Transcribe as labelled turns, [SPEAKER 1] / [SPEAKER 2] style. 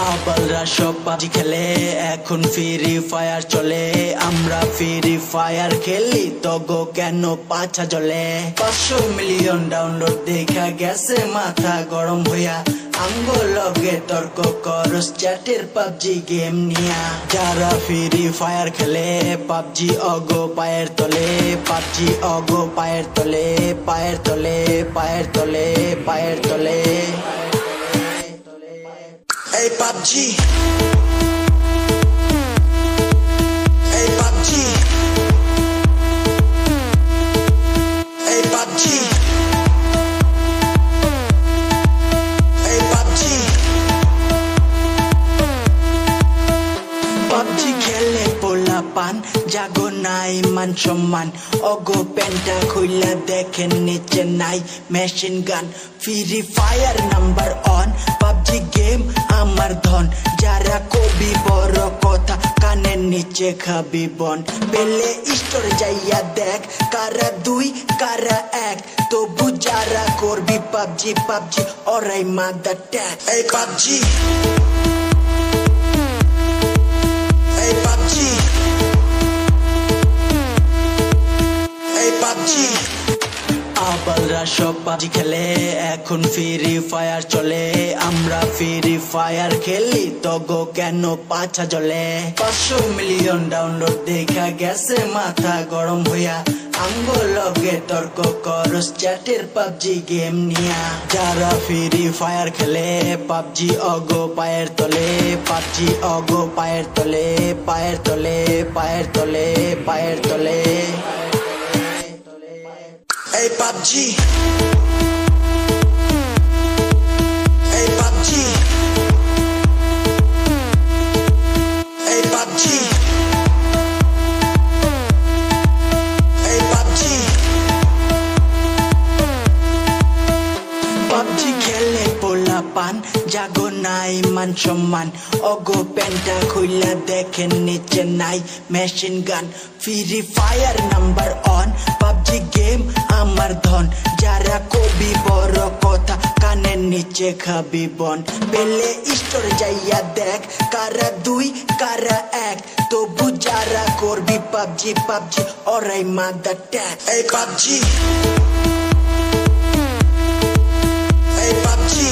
[SPEAKER 1] আবালরা সব পাবজি খেলে, এখন ফ্রি ফায়ার চলে। আমরা ফ্রি ফায়ার খেলি তগো কেন পাছা জ্বলে। 500 মিলিয়ন ডাউনলোড দেখা গেছে মাথা গরম হইয়া। আঙ্গো লগে তর্ক করস চ্যাটের পাবজি গেম নিয়া। যারা ফ্রি ফায়ার খেলে পাবজি অগো পায়ের তলে, পাবজি অগো পায়ের তলে, পায়ের তলে, পায়ের তলে, পায়ের তলে। এই পাবজি, এই পাবজি, এই পাবজি, এই পাবজি। পাবজি খেলে পোলা পান, জাগো নাই মান সম্মান। অগো প্যান্টা খুইলা দেখেন নিচে নাই machine gun. Free fire number on, PUBG game আমার ধন। যারা কবি বড় কথা কানের নিচে খাবি বন। পেলে স্টোরে যাইয়া দেখ কারা দুই কারা এক। তবু যারা করবি পাবজি পাবজি ওরাই মাদার ট্যাগ। এই পাবজি, এই পাবজি, এই পাবজি। আবালরা সব পাবজি খেলে, এখন ফ্রি ফায়ার চলে। আমরা ফ্রি ফায়ার খেলি তগো কেন পাছা জ্বলে। 500 মিলিয়ন ডাউনলোড দেখা গেছে মাথা গরম হইয়া। আঙ্গো লগে তর্ক করস চ্যাটের পাবজি গেম নিয়া। যারা ফ্রি ফায়ার খেলে পাবজি অগো পায়ের তলে, পাবজি অগো পায়ের তলে, পায়ের তলে, পায়ের তলে, পায়ের তলে। এই পাবজি, এই পাবজি, এই পাবজি, এই পাবজি। পাবজি খেলে পোলা পান, জাগো নাই মান সম্মান। অগো প্যান্টা খুইলা দেখেন নিচে নাই machine gun. Free fire number on, PUBG game আমার ধন। যারা কবি বড় কথা কানের নিচে খাবি বন। পেলে স্টোরে যাইয়া দেখ কারা দুই কারা এক। তবু যারা করবি পাবজি পাবজি ওরাই মাদার ট্যাগ। এই পাবজি, এই পাবজি,